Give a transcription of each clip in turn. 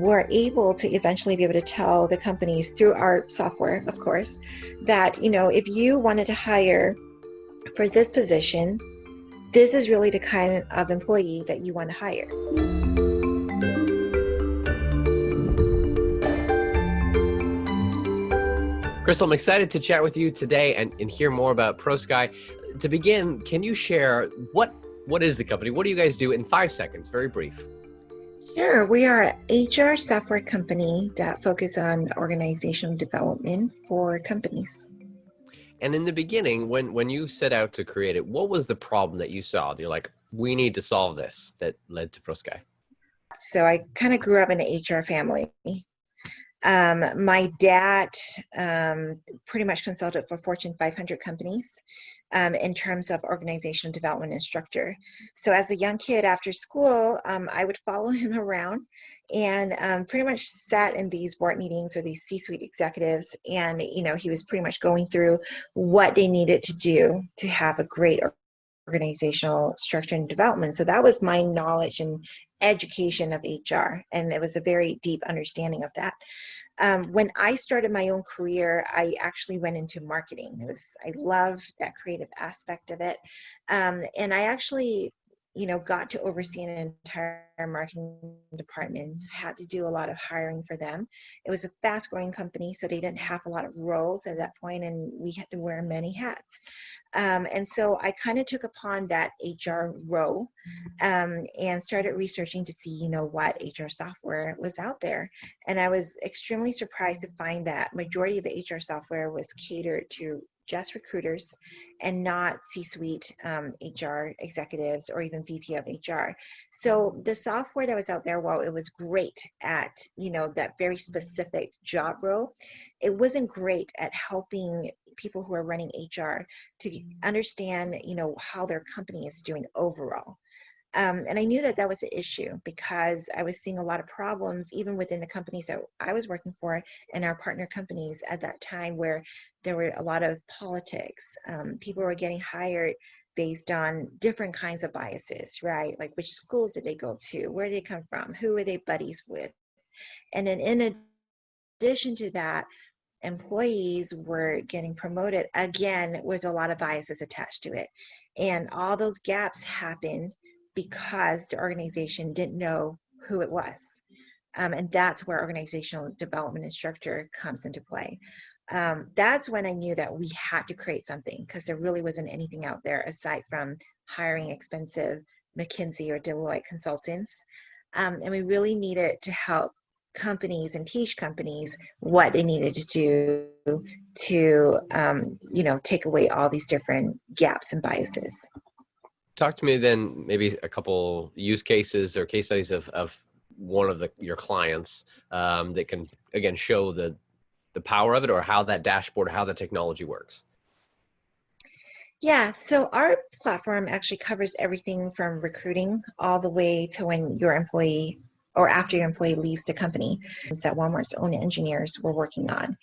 we're able to eventually be able to tell the companies through our software, of course, that, if you wanted to hire for this position, this is really the kind of employee that you want to hire. Crystal, I'm excited to chat with you today and hear more about ProSky. To begin, can you share what is the company? What do you guys do in 5 seconds? Very brief. Sure. We are an HR software company that focuses on organizational development for companies. And in the beginning, when you set out to create it, what was the problem that you saw? You're like, we need to solve this, that led to ProSky. So I kind of grew up in an HR family. My dad pretty much consulted for Fortune 500 companies in terms of organizational development instructor. So as a young kid after school, I would follow him around and pretty much sat in these board meetings with these C-suite executives. And, he was pretty much going through what they needed to do to have a great organizational structure and development. So that was my knowledge and education of HR. And it was a very deep understanding of that. When I started my own career, I actually went into marketing. I love that creative aspect of it. And I actually, got to oversee an entire marketing department, had to do a lot of hiring for them. It was a fast growing company, so they didn't have a lot of roles at that point, and we had to wear many hats. And so I kind of took upon that HR role and started researching to see, what HR software was out there. And I was extremely surprised to find that majority of the HR software was catered to just recruiters and not C-suite HR executives or even VP of HR. So the software that was out there, while it was great at, that very specific job role, it wasn't great at helping people who are running HR to understand, how their company is doing overall. And I knew that that was an issue because I was seeing a lot of problems even within the companies that I was working for and our partner companies at that time, where there were a lot of politics. People were getting hired based on different kinds of biases, right? Like which schools did they go to? Where did they come from? Who were they buddies with? And then in addition to that, employees were getting promoted again with a lot of biases attached to it. And all those gaps happened because the organization didn't know who it was. And that's where organizational development instructor comes into play. That's when I knew that we had to create something, because there really wasn't anything out there aside from hiring expensive McKinsey or Deloitte consultants. And we really needed to help companies and teach companies what they needed to do to, take away all these different gaps and biases. Talk to me then, maybe a couple use cases or case studies of one of your clients that can, again, show the power of it, or how that dashboard, or how the technology works. Yeah, so our platform actually covers everything from recruiting all the way to when your employee or after your employee leaves the company that Walmart's own engineers were working on.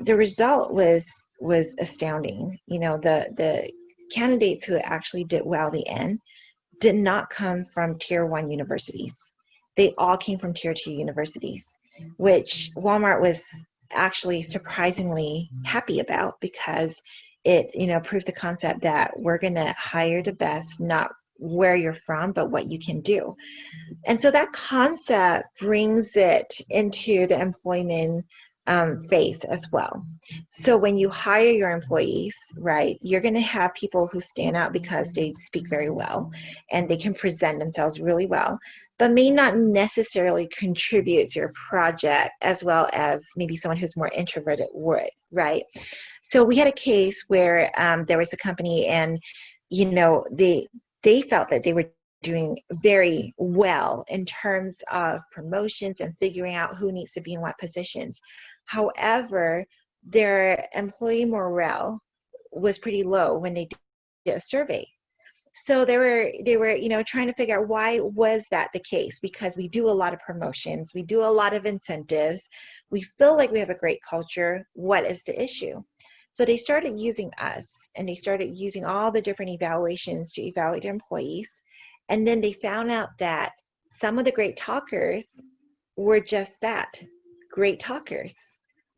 The result was astounding. The candidates who actually did well at the end did not come from tier 1 universities. They all came from tier 2 universities, which Walmart was actually surprisingly happy about, because it, proved the concept that we're going to hire the best, not where you're from, but what you can do. And so that concept brings it into the employment phase as well. So when you hire your employees, right, you're going to have people who stand out because they speak very well and they can present themselves really well, but may not necessarily contribute to your project as well as maybe someone who's more introverted would, right? So we had a case where there was a company, and they felt that they were doing very well in terms of promotions and figuring out who needs to be in what positions. However, their employee morale was pretty low when they did a survey. So they were trying to figure out why was that the case, because we do a lot of promotions, we do a lot of incentives, we feel like we have a great culture. What is the issue? So they started using us, and they started using all the different evaluations to evaluate their employees. And then they found out that some of the great talkers were just that, great talkers.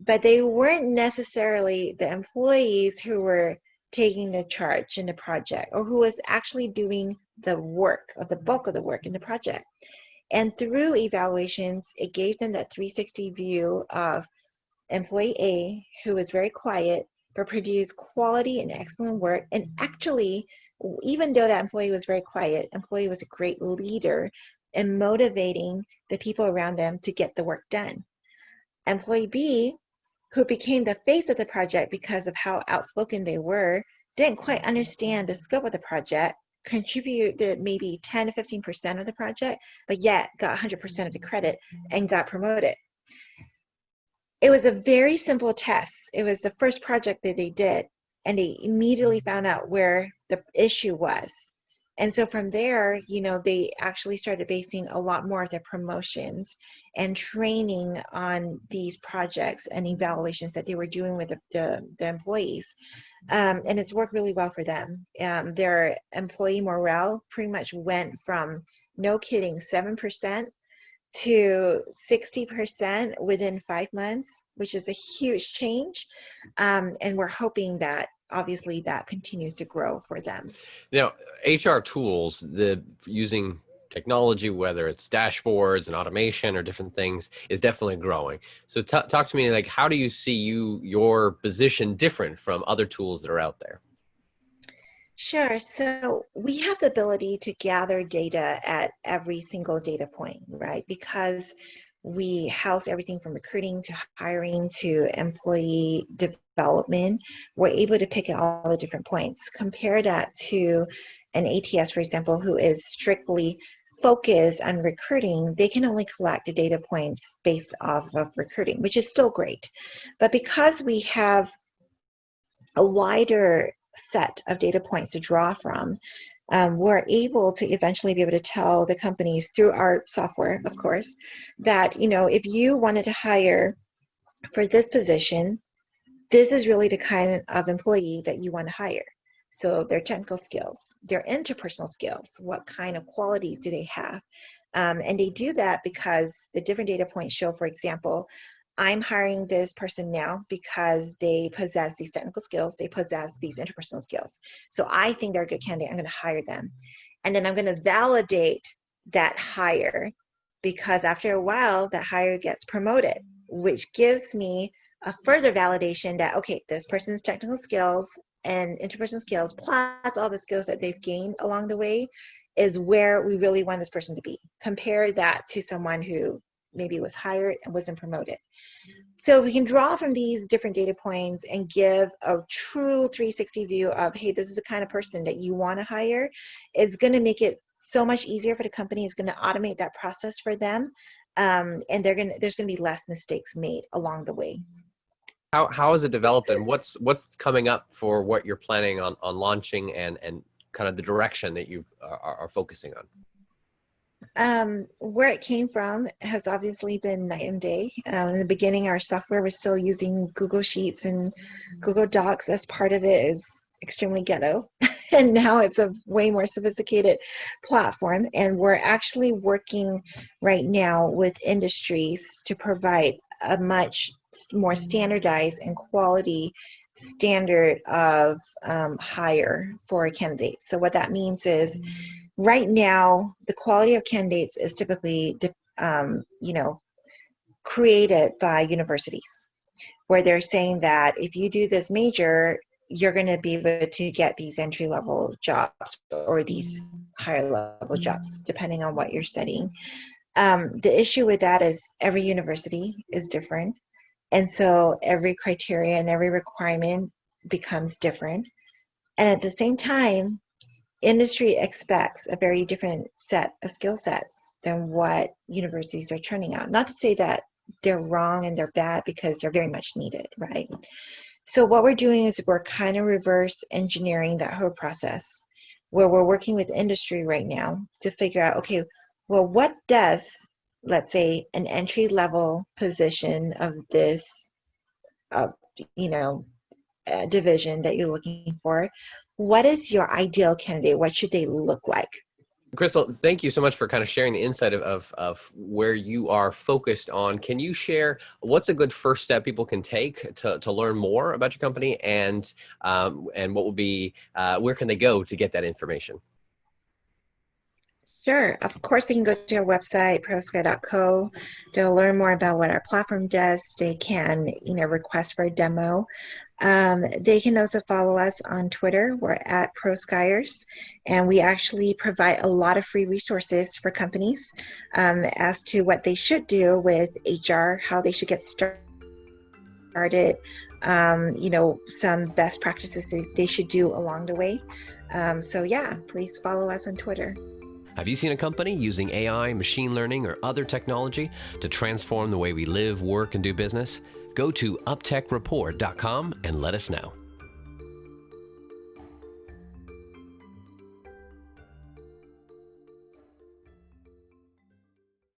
But they weren't necessarily the employees who were taking the charge in the project or who was actually doing the work or the bulk of the work in the project. And through evaluations, it gave them that 360 view of employee A, who was very quiet, but produced quality and excellent work. And actually, even though that employee was very quiet, employee was a great leader in motivating the people around them to get the work done. Employee B, who became the face of the project because of how outspoken they were, didn't quite understand the scope of the project, contributed maybe 10 to 15% of the project, but yet got 100% of the credit and got promoted. It was a very simple test. It was the first project that they did, and they immediately found out where the issue was. And so from there, they actually started basing a lot more of their promotions and training on these projects and evaluations that they were doing with the employees. And it's worked really well for them. Their employee morale pretty much went from, no kidding, 7% to 60% within 5 months, which is a huge change. And we're hoping that obviously that continues to grow for them. Now, HR tools, using technology, whether it's dashboards and automation or different things, is definitely growing. So talk to me, like, how do you see your position different from other tools that are out there? Sure. So we have the ability to gather data at every single data point, right? Because we house everything from recruiting to hiring to employee development. We're able to pick at all the different points. Compare that to an ATS, for example, who is strictly focused on recruiting. They can only collect the data points based off of recruiting, which is still great. But because we have a wider set of data points to draw from, we're able to eventually be able to tell the companies through our software, of course, that, if you wanted to hire for this position, this is really the kind of employee that you want to hire. So their technical skills, their interpersonal skills, what kind of qualities do they have? And they do that because the different data points show, for example, I'm hiring this person now because they possess these technical skills, they possess these interpersonal skills. So I think they're a good candidate, I'm going to hire them. And then I'm going to validate that hire, because after a while, that hire gets promoted, which gives me a further validation that, okay, this person's technical skills and interpersonal skills, plus all the skills that they've gained along the way, is where we really want this person to be. Compare that to someone who maybe was hired and wasn't promoted. So we can draw from these different data points and give a true 360 view of, hey, this is the kind of person that you want to hire. It's going to make it so much easier for the company. It's going to automate that process for them. And there's going to be less mistakes made along the way. How has it developed, and what's coming up for what you're planning on launching, and kind of the direction that you are focusing on? Where it came from has obviously been night and day. In the beginning, our software was still using Google Sheets and Google Docs as part of it. Is extremely ghetto. And now it's a way more sophisticated platform. And we're actually working right now with industries to provide a much more standardized and quality standard of hire for candidates. So what that means is, right now, the quality of candidates is typically, created by universities, where they're saying that if you do this major, you're going to be able to get these entry-level jobs or these higher-level jobs, depending on what you're studying. The issue with that is every university is different, and so every criteria and every requirement becomes different. And at the same time, industry expects a very different set of skill sets than what universities are churning out. Not to say that they're wrong and they're bad, because they're very much needed, right? So what we're doing is we're kind of reverse engineering that whole process, where we're working with industry right now to figure out, okay, well, what does, let's say, an entry-level position of this, division that you're looking for, what is your ideal candidate? What should they look like? Crystal, thank you so much for kind of sharing the insight of where you are focused on. Can you share what's a good first step people can take to learn more about your company, and what will be where can they go to get that information? Sure. Of course, they can go to our website, ProSky.co, to learn more about what our platform does. They can, request for a demo. They can also follow us on Twitter. We're at ProSkyers, and we actually provide a lot of free resources for companies as to what they should do with HR, how they should get started, some best practices they should do along the way. So yeah, please follow us on Twitter. Have you seen a company using AI, machine learning, or other technology to transform the way we live, work, and do business? Go to uptechreport.com and let us know.